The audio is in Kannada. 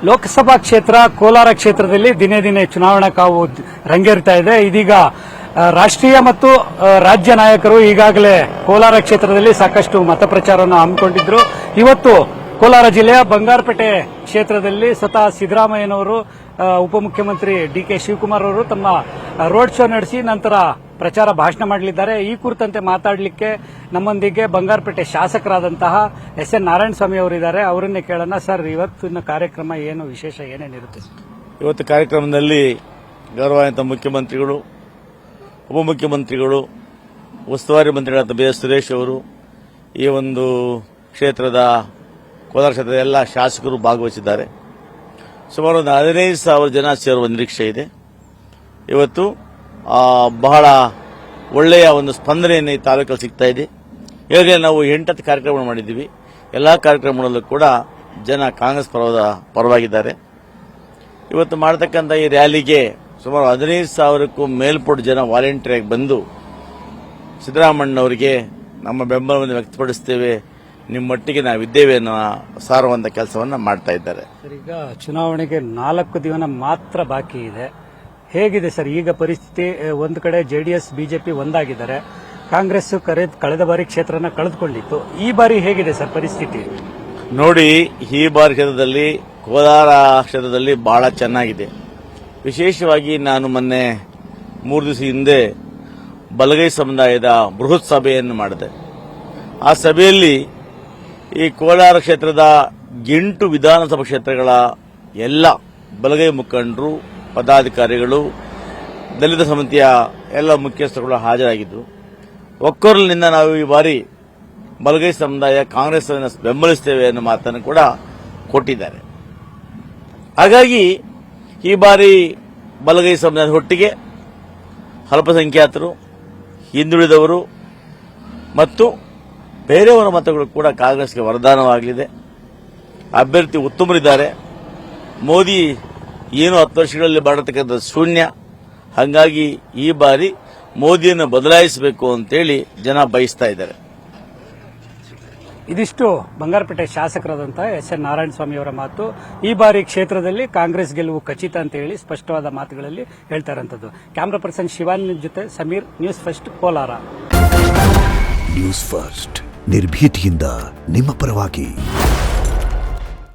ಲೋಕಸಭಾ ಕ್ಷೇತ್ರ ಕೋಲಾರ ಕ್ಷೇತ್ರದಲ್ಲಿ ದಿನೇ ದಿನೇ ಚುನಾವಣಾ ಕಾವು ರಂಗೇರ್ತಾ ಇದೆ. ಇದೀಗ ರಾಷ್ಟ್ರೀಯ ಮತ್ತು ರಾಜ್ಯ ನಾಯಕರು ಈಗಾಗಲೇ ಕೋಲಾರ ಕ್ಷೇತ್ರದಲ್ಲಿ ಸಾಕಷ್ಟು ಮತ ಪ್ರಚಾರವನ್ನು ಹಮ್ಮಿಕೊಂಡಿದ್ರು. ಇವತ್ತು ಕೋಲಾರ ಜಿಲ್ಲೆಯ ಬಂಗಾರಪೇಟೆ ಕ್ಷೇತ್ರದಲ್ಲಿ ಸ್ವತಃ ಸಿದ್ದರಾಮಯ್ಯನವರು, ಉಪಮುಖ್ಯಮಂತ್ರಿ ಡಿಕೆ ಶಿವಕುಮಾರ್ ಅವರು ತಮ್ಮ ರೋಡ್ ಶೋ ನಡೆಸಿ ನಂತರ ಪ್ರಚಾರ ಭಾಷಣ ಮಾಡಲಿದ್ದಾರೆ. ಈ ಕುರಿತಂತೆ ಮಾತಾಡಲಿಕ್ಕೆ ನಮ್ಮೊಂದಿಗೆ ಬಂಗಾರಪೇಟೆ ಶಾಸಕರಾದಂತಹ ಎಸ್.ಎನ್. ನಾರಾಯಣಸ್ವಾಮಿ ಅವರಿದ್ದಾರೆ. ಅವರನ್ನೇ ಕೇಳೋಣ. ಸರ್, ಇವತ್ತಿನ ಕಾರ್ಯಕ್ರಮ ಏನು ವಿಶೇಷ, ಏನೇನಿರುತ್ತೆ? ಇವತ್ತು ಕಾರ್ಯಕ್ರಮದಲ್ಲಿ ಗೌರವಾನ್ವಿತ ಮುಖ್ಯಮಂತ್ರಿಗಳು, ಉಪಮುಖ್ಯಮಂತ್ರಿಗಳು, ಉಸ್ತುವಾರಿ ಮಂತ್ರಿಗಳಾದ ಬಿ ಎಸ್ ಸುರೇಶ್ ಅವರು, ಈ ಒಂದು ಕ್ಷೇತ್ರದ ಕೋಲಾರ ಕ್ಷೇತ್ರದ ಎಲ್ಲ ಶಾಸಕರು ಭಾಗವಹಿಸಿದ್ದಾರೆ. ಸುಮಾರು 15,000 ಜನ ಸೇರುವ ನಿರೀಕ್ಷೆ ಇದೆ. ಇವತ್ತು ಬಹಳ ಒಳ್ಳೆಯ ಒಂದು ಸ್ಪಂದನೆಯನ್ನು ಈ ತಾಲೂಕಲ್ಲಿ ಸಿಗ್ತಾ ಇದೆ. ಈಗಾಗಲೇ ನಾವು 8 ಕಾರ್ಯಕ್ರಮ ಮಾಡಿದ್ದೀವಿ. ಎಲ್ಲ ಕಾರ್ಯಕ್ರಮಗಳಲ್ಲೂ ಕೂಡ ಜನ ಕಾಂಗ್ರೆಸ್ ಪರವಾಗಿದ್ದಾರೆ. ಇವತ್ತು ಮಾಡತಕ್ಕಂಥ ಈ ರ್ಯಾಲಿಗೆ ಸುಮಾರು 15,000ಕ್ಕೂ ಮೇಲ್ಪಟ್ಟು ಜನ ವಾಲಂಟಿಯರ್ ಬಂದು ಸಿದ್ದರಾಮಣ್ಣವರಿಗೆ ನಮ್ಮ ಬೆಂಬಲವನ್ನು ವ್ಯಕ್ತಪಡಿಸುತ್ತೇವೆ, ನಿಮ್ಮೊಟ್ಟಿಗೆ ನಾವಿದ್ದೇವೆ ಅನ್ನೋ ಸಾರುವಂತ ಕೆಲಸವನ್ನು ಮಾಡ್ತಾ ಇದ್ದಾರೆ. ಈಗ ಚುನಾವಣೆಗೆ 4 ದಿನ ಮಾತ್ರ ಬಾಕಿ ಇದೆ. ಹೇಗಿದೆ ಸರ್ ಈಗ ಪರಿಸ್ಥಿತಿ? ಒಂದು ಕಡೆ ಜೆಡಿಎಸ್, ಬಿಜೆಪಿ ಒಂದಾಗಿದ್ದಾರೆ. ಕಾಂಗ್ರೆಸ್ ಕಳೆದ ಬಾರಿ ಕ್ಷೇತ್ರನ ಕಳೆದುಕೊಂಡಿತ್ತು. ಈ ಬಾರಿ ಹೇಗಿದೆ ಸರ್ ಪರಿಸ್ಥಿತಿ? ನೋಡಿ, ಈ ಬಾರಿ ಕ್ಷೇತ್ರದಲ್ಲಿ, ಕೋಲಾರ ಕ್ಷೇತ್ರದಲ್ಲಿ ಬಹಳ ಚೆನ್ನಾಗಿದೆ. ವಿಶೇಷವಾಗಿ ನಾನು ಮೊನ್ನೆ 3 ದಿವಸ ಹಿಂದೆ ಬಲಗೈ ಸಮುದಾಯದ ಬೃಹತ್ ಸಭೆಯನ್ನು ಮಾಡಿದೆ. ಆ ಸಭೆಯಲ್ಲಿ ಈ ಕೋಲಾರ ಕ್ಷೇತ್ರದ 8 ವಿಧಾನಸಭಾ ಕ್ಷೇತ್ರಗಳ ಎಲ್ಲ ಬಲಗೈ ಮುಖಂಡರು, ಪದಾಧಿಕಾರಿಗಳು, ದಲಿತ ಸಮಿತಿಯ ಎಲ್ಲ ಮುಖ್ಯಸ್ಥರುಗಳು ಹಾಜರಾಗಿದ್ದರು. ಒಕ್ಕೊರಲಿನಿಂದ ನಾವು ಈ ಬಾರಿ ಬಲಗೈ ಸಮುದಾಯ ಕಾಂಗ್ರೆಸ್ ಬೆಂಬಲಿಸುತ್ತೇವೆ ಅನ್ನೋ ಮಾತನ್ನು ಕೂಡ ಕೊಟ್ಟಿದ್ದಾರೆ. ಹಾಗಾಗಿ ಈ ಬಾರಿ ಬಲಗೈ ಸಮುದಾಯದ ಒಟ್ಟಿಗೆ ಅಲ್ಪಸಂಖ್ಯಾತರು, ಹಿಂದುಳಿದವರು ಮತ್ತು ಬೇರೆಯವರ ಮತಗಳು ಕೂಡ ಕಾಂಗ್ರೆಸ್ಗೆ ವರದಾನವಾಗಲಿದೆ. ಅಭ್ಯರ್ಥಿ ಉತ್ತಮರಿದ್ದಾರೆ. ಮೋದಿ ಏನು 10 ವರ್ಷಗಳಲ್ಲಿ ಮಾಡತಕ್ಕಂಥ ಶೂನ್ಯ. ಹಾಗಾಗಿ ಈ ಬಾರಿ ಮೋದಿಯನ್ನು ಬದಲಾಯಿಸಬೇಕು ಅಂತೇಳಿ ಜನ ಬಯಸ್ತಾ ಇದ್ದಾರೆ. ಇದಿಷ್ಟು ಬಂಗಾರಪೇಟೆ ಶಾಸಕರಾದಂತಹ ಎಸ್.ಎನ್. ನಾರಾಯಣಸ್ವಾಮಿ ಅವರ ಮಾತು. ಈ ಬಾರಿ ಕ್ಷೇತ್ರದಲ್ಲಿ ಕಾಂಗ್ರೆಸ್ ಗೆಲುವು ಖಚಿತ ಅಂತ ಹೇಳಿ ಸ್ಪಷ್ಟವಾದ ಮಾತುಗಳಲ್ಲಿ ಹೇಳ್ತಾ ಇರುವಂತದ್ದು. ಕ್ಯಾಮರಾ ಪರ್ಸನ್ ಶಿವಾನ್ ಜೊತೆ Sameer, news first, Kolar. News first, ನಿರ್ಭೀತಿಯಿಂದ ನಿಮ್ಮ ಪರವಾಗಿ.